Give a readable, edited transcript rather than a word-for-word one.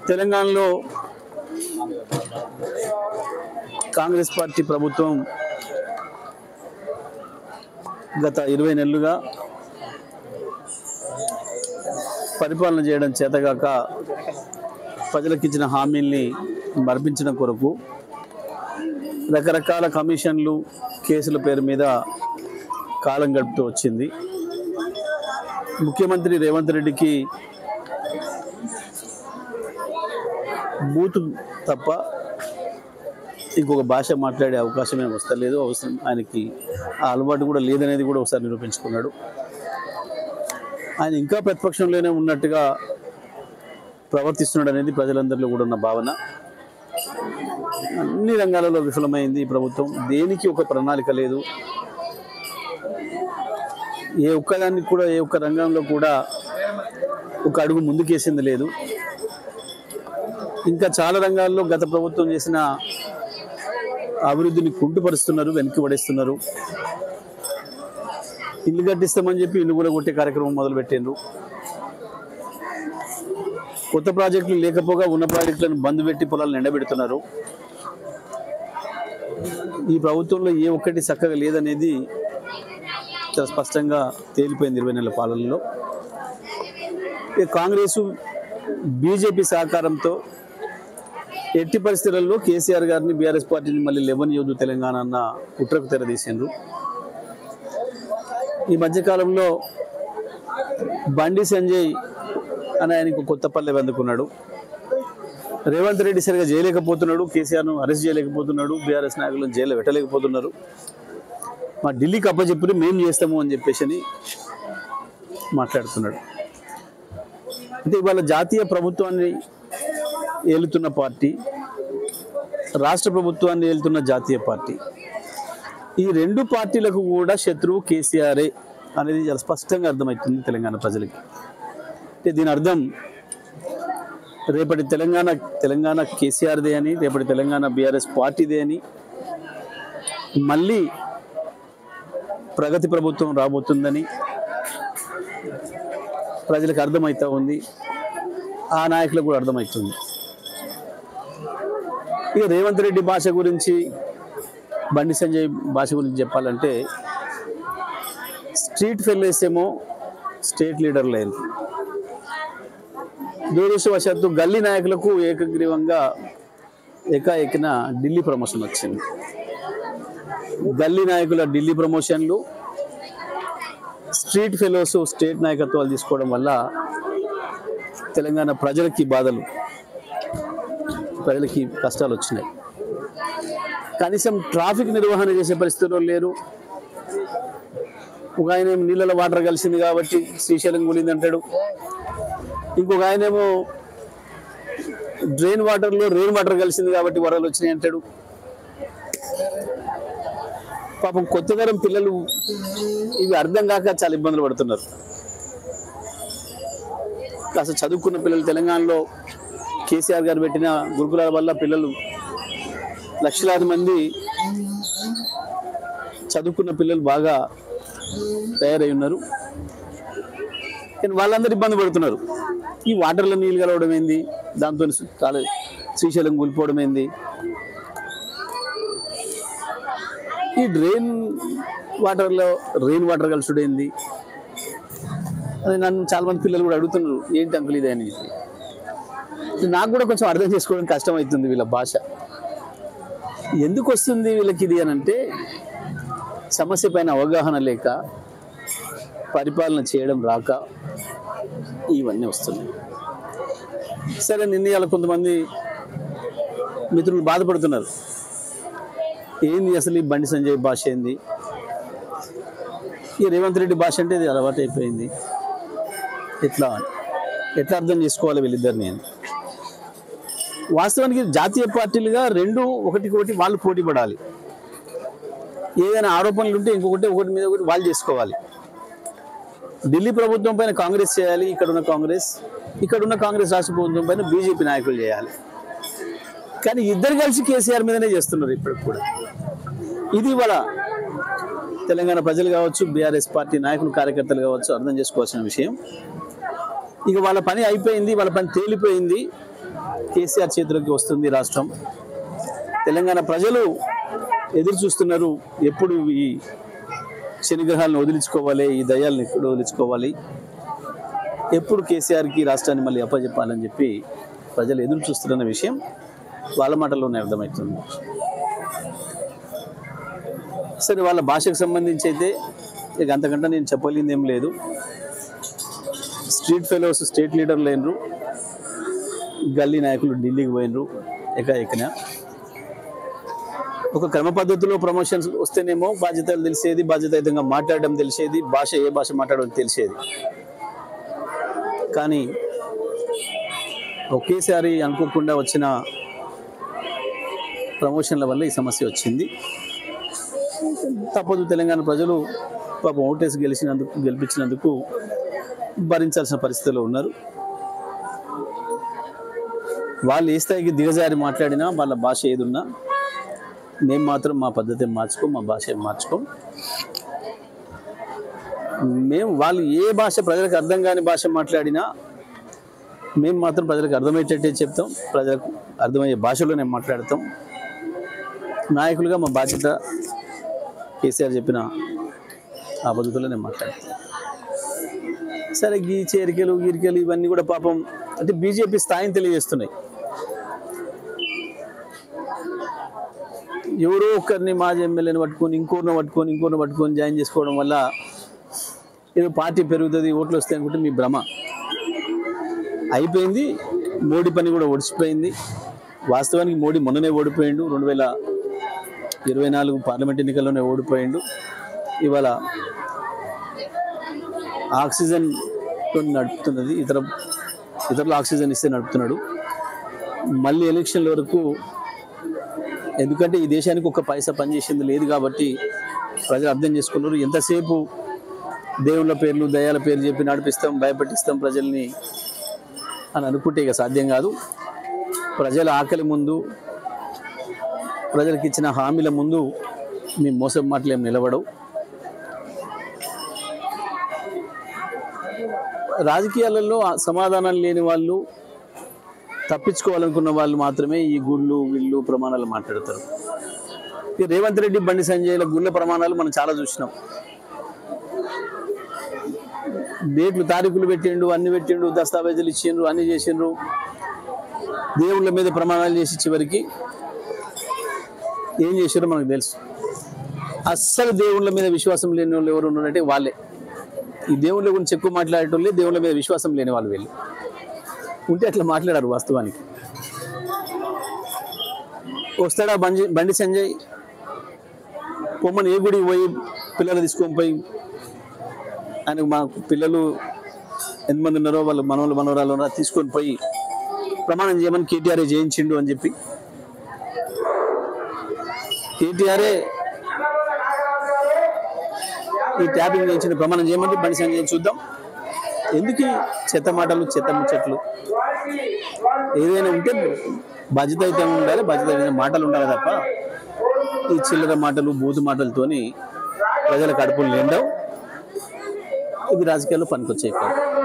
తెలంగాణలో కాంగ్రెస్ పార్టీ ప్రభుత్వం గత 20 నెలలుగా పరిపాలన చేయడం చేతగాక ప్రజలకు ఇచ్చిన హామీల్ని మర్పించడం కొరకు రకరకాల కమిషన్లు కేసుల పేరు మీద కాలం గడుపుతూ వచ్చింది. ముఖ్యమంత్రి రేవంత్ రెడ్డికి బూతు తప్ప ఇంకొక భాష మాట్లాడే అవకాశమే వస్తలేదు. అవసరం ఆయనకి ఆ అలవాటు కూడా లేదనేది కూడా ఒకసారి నిరూపించుకున్నాడు. ఆయన ఇంకా ప్రతిపక్షంలోనే ఉన్నట్టుగా ప్రవర్తిస్తున్నాడు అనేది ప్రజలందరిలో కూడా ఉన్న భావన. అన్ని రంగాలలో విఫలమైంది ఈ ప్రభుత్వం. దేనికి ఒక ప్రణాళిక లేదు. ఏ ఒక్కదానికి కూడా ఏ ఒక్క రంగంలో కూడా ఒక అడుగు ముందుకేసింది లేదు. ఇంకా చాలా రంగాల్లో గత ప్రభుత్వం చేసిన అభివృద్ధిని కుంటుపరుస్తున్నారు, వెనక్కి పడేస్తున్నారు. ఇల్లు కట్టిస్తామని చెప్పి ఇల్లు కూడా కొట్టే కార్యక్రమం మొదలుపెట్టిండ్రు. కొత్త ప్రాజెక్టులు లేకపోగా ఉన్న ప్రాజెక్టులను బంద్ పెట్టి పొలాలను ఎండబెడుతున్నారు. ఈ ప్రభుత్వంలో ఏ ఒక్కటి చక్కగా లేదనేది చాలా స్పష్టంగా తేలిపోయింది 20 నెలల పాలనలో. కాంగ్రెసు బీజేపీ సహకారంతో ఎట్టి పరిస్థితులలో కేసీఆర్ గారిని బీఆర్ఎస్ పార్టీని మళ్ళీ లేవనియొద్దు తెలంగాణ అన్న కుట్రకు తెరదీసిండ్రు. ఈ మధ్యకాలంలో బండి సంజయ్ అని ఆయనకు కొత్త పల్లె అందుకున్నాడు. రేవంత్ రెడ్డి సరిగా చేయలేకపోతున్నాడు, కేసీఆర్ను అరెస్ట్ చేయలేకపోతున్నాడు, బీఆర్ఎస్ నాయకులను జైల్లో పెట్టలేకపోతున్నారు. మా ఢిల్లీకి అప్పచెప్పుని మేము చేస్తాము అని చెప్పేసి మాట్లాడుతున్నాడు. అంటే ఇవాళ జాతీయ ప్రభుత్వాన్ని ఏలుతున్న పార్టీ, రాష్ట్ర ప్రభుత్వాన్ని ఏలుతున్న జాతీయ పార్టీ, ఈ రెండు పార్టీలకు కూడా శత్రువు కేసీఆరే అనేది చాలా స్పష్టంగా అర్థమవుతుంది తెలంగాణ ప్రజలకి. అంటే దీని అర్థం రేపటి తెలంగాణ కేసీఆర్దే అని, రేపటి తెలంగాణ బీఆర్ఎస్ పార్టీదే అని, మళ్ళీ ప్రగతి ప్రభుత్వం రాబోతుందని ప్రజలకు అర్థమవుతూ ఉంది. ఆ నాయకులకు కూడా అర్థమవుతుంది. ఇక రేవంత్ రెడ్డి భాష గురించి, బండి సంజయ్ భాష గురించి చెప్పాలంటే, స్ట్రీట్ ఫెలోస్ ఏమో స్టేట్ లీడర్లు అయ్యారు. దురదృష్టవశాత్తు గల్లీ నాయకులకు ఏకగ్రీవంగా ఏకాఏకిన ఢిల్లీ ప్రమోషన్ వచ్చింది. గల్లీ నాయకుల ఢిల్లీ ప్రమోషన్లు, స్ట్రీట్ ఫెలోస్ స్టేట్ నాయకత్వాలు తీసుకోవడం వల్ల తెలంగాణ ప్రజలకి బాధలు, ప్రజలకి కష్టాలు వచ్చినాయి. కనీసం ట్రాఫిక్ నిర్వహణ చేసే పరిస్థితుల్లో లేరు. ఒక ఆయన ఏమో నీళ్ళలో వాటర్ కలిసింది కాబట్టి శ్రీశైలం కూలింది అంటాడు. ఇంకొక ఆయనేమో డ్రైన్ వాటర్లో రెయిన్ వాటర్ కలిసింది కాబట్టి వరదలు వచ్చినాయి అంటాడు. పాపం కొత్త తరం పిల్లలు ఇవి అర్థం కాక చాలా ఇబ్బందులు పడుతున్నారు. కాస్త చదువుకున్న పిల్లలు, తెలంగాణలో కేసీఆర్ గారు పెట్టిన గురుకులాల వల్ల పిల్లలు లక్షలాది మంది చదువుకున్న పిల్లలు బాగా తయారై ఉన్నారు. కానీ వాళ్ళందరూ ఇబ్బంది పడుతున్నారు. ఈ వాటర్లో నీళ్ళు కలవడం ఏంది, దాంతో శ్రీశైలం కూలిపోవడం ఏంది, ఈ డ్రైన్ వాటర్లో రెయిన్ వాటర్ కలుసుడు ఏంది, అది నన్ను చాలామంది పిల్లలు కూడా అడుగుతున్నారు, ఏంటి అంకుల్ ఇది అని. నాకు కూడా కొంచెం అర్థం చేసుకోవడం కష్టం అవుతుంది. వీళ్ళ భాష ఎందుకు వస్తుంది వీళ్ళకి ఇది అని అంటే, సమస్య పైన అవగాహన లేక, పరిపాలన చేయడం రాక ఇవన్నీ వస్తున్నాయి. సరే, నిన్న కొంతమంది మిత్రులు బాధపడుతున్నారు, ఏంది అసలు ఈ బండి సంజయ్ భాష ఏంది, ఈ రేవంత్ రెడ్డి భాష అంటే ఇది అలవాటు అయిపోయింది, ఎట్లా అర్థం చేసుకోవాలి వీళ్ళిద్దరిని అని. వాస్తవానికి జాతీయ పార్టీలుగా రెండు ఒకటికొకటి వాళ్ళు పోటీ పడాలి. ఏదైనా ఆరోపణలు ఉంటే ఒకటి మీద ఒకటి వాళ్ళు చేసుకోవాలి. ఢిల్లీ ప్రభుత్వం పైన కాంగ్రెస్ చేయాలి, ఇక్కడున్న కాంగ్రెస్ రాష్ట్ర ప్రభుత్వం పైన బీజేపీ నాయకులు చేయాలి. కానీ ఇద్దరు కలిసి కేసీఆర్ మీదనే చేస్తున్నారు ఇప్పటికి కూడా. ఇది ఇవాళ తెలంగాణ ప్రజలు కావచ్చు, బీఆర్ఎస్ పార్టీ నాయకులు, కార్యకర్తలు కావచ్చు అర్థం చేసుకోవాల్సిన విషయం. ఇక వాళ్ళ పని అయిపోయింది, వాళ్ళ పని తేలిపోయింది. కేసీఆర్ చేతిలోకి వస్తుంది రాష్ట్రం. తెలంగాణ ప్రజలు ఎదురు చూస్తున్నారు, ఎప్పుడు ఈ శనిగ్రహాలను వదిలించుకోవాలి, ఈ దయ్యాలను ఎప్పుడు వదిలించుకోవాలి, ఎప్పుడు కేసీఆర్కి రాష్ట్రాన్ని మళ్ళీ అప్పచెప్పాలని చెప్పి ప్రజలు ఎదురు చూస్తున్న విషయం వాళ్ళ మాటల్లోనే అర్థమవుతుంది. సరే, వాళ్ళ భాషకు సంబంధించి అయితే ఇక అంతకంటే నేను చెప్పలేనిది ఏం లేదు. స్ట్రీట్ ఫెలోస్ స్టేట్ లీడర్లు లేనరు, గల్లీ నాయకులు ఢిల్లీకి పోయినరు ఎక్కన. ఒక క్రమ పద్ధతిలో ప్రమోషన్స్ వస్తేనేమో బాధ్యతలు తెలిసేది, బాధ్యతాయుతంగా మాట్లాడడం తెలిసేది, ఏ భాష మాట్లాడడం తెలిసేది. కానీ ఒకేసారి అనుకోకుండా వచ్చిన ప్రమోషన్ల వల్ల ఈ సమస్య వచ్చింది. తప్పదు, తెలంగాణ ప్రజలు పాపం ఓటేసి గెలిపించినందుకు భరించాల్సిన పరిస్థితిలో ఉన్నారు. వాళ్ళు ఏ స్థాయికి దిగజారి మాట్లాడినా, వాళ్ళ భాష ఏదున్నా, మేము మాత్రం మా పద్ధతి మార్చుకోం, మా భాష మార్చుకోం. వాళ్ళు ఏ భాష ప్రజలకు అర్థం కాని భాష మాట్లాడినా మేము మాత్రం ప్రజలకు అర్థమయ్యేటట్టే చెప్తాం, ప్రజలకు అర్థమయ్యే భాషలోనే మాట్లాడతాం. నాయకులుగా మా బాధ్యత కేసీఆర్ చెప్పిన ఆ పద్ధతిలో నేను మాట్లాడతాను. సరే, ఈ చేరికలు గిరికలు ఇవన్నీ కూడా పాపం అంటే బీజేపీ స్థాయిని తెలియజేస్తున్నాయి. ఎవరో ఒకరిని మాజీ ఎమ్మెల్యేని పట్టుకొని ఇంకోరిని పట్టుకొని జాయిన్ చేసుకోవడం వల్ల ఏదో పార్టీ పెరుగుతుంది, ఓట్లు వస్తాయి అనుకుంటే మీ భ్రమ. అయిపోయింది, మోడీ పని కూడా ఒడిచిపోయింది. వాస్తవానికి మోడీ మొన్ననే ఓడిపోయిండు, 2024 పార్లమెంట్ ఎన్నికల్లోనే ఓడిపోయిండు. ఇవాళ ఆక్సిజన్ నడుపుతున్నది, ఇతరులు ఆక్సిజన్ ఇస్తే నడుపుతున్నాడు. మళ్ళీ ఎలక్షన్ల వరకు, ఎందుకంటే ఈ దేశానికి ఒక పైసా పనిచేసింది లేదు కాబట్టి ప్రజలు అర్థం చేసుకున్నారు. ఎంతసేపు దేవుళ్ళ పేర్లు దయాల పేర్లు చెప్పి నడిపిస్తాం, భయపెట్టిస్తాం ప్రజల్ని అని అనుకుంటే ఇక సాధ్యం కాదు. ప్రజల ఆకలి ముందు, ప్రజలకు ఇచ్చిన హామీల ముందు మీ మోసం మాటలు ఏం నిలబడవు. రాజకీయాలలో సమాధానం లేని వాళ్ళు, తప్పించుకోవాలనుకున్న వాళ్ళు మాత్రమే ఈ గుళ్ళు వీళ్ళు ప్రమాణాలు మాట్లాడతారు. ఈ రేవంత్ రెడ్డి, బండి సంజయ్ల గుళ్ళ ప్రమాణాలు మనం చాలా చూసినాం. డేట్లు తారీఖులు పెట్టిండు, అన్ని పెట్టిండు, దస్తావేజులు ఇచ్చిండ్రు, అన్ని చేసిండ్రు, దేవుళ్ళ మీద ప్రమాణాలు చేసి చివరికి ఏం చేశారో మనకు తెలుసు. అస్సలు దేవుళ్ళ మీద విశ్వాసం లేని వాళ్ళు ఎవరు ఉన్నారంటే వాళ్ళే. ఈ దేవుళ్ళ గురించి ఎక్కువ మాట్లాడేటోళ్ళే దేవుళ్ళ మీద విశ్వాసం లేని వాళ్ళు. వీళ్ళు ఉంటే అట్లా మాట్లాడారు. వాస్తవానికి వస్తాడా బండి సంజయ్, పొమ్మని ఏ గుడికి పోయి పిల్లలు తీసుకొని పోయి, ఆయనకు మా పిల్లలు ఎంతమంది ఉన్నారో వాళ్ళు మనవరాలు ఉన్నారో తీసుకొని పోయి ప్రమాణం చేయమని కేటీఆర్ చేయించిండు అని చెప్పి, కేటీఆర్ఏ ఈ ట్యాపింగ్ చేయించిన ప్రమాణం చేయమంటే బండి సంజయ్ చూద్దాం. ఎందుకు చెత్త మాటలు, చెత్త ముచ్చట్లు? ఏదైనా ఉంటే బాధ్యత అయితే ఉండాలి, బాధ్యత మాటలు ఉండాలి తప్ప ఈ చిల్లర మాటలు, బూతు మాటలతోని ప్రజల కడుపులు నిండవు. ఇది రాజకీయాల్లో పనికొచ్చే కాదు.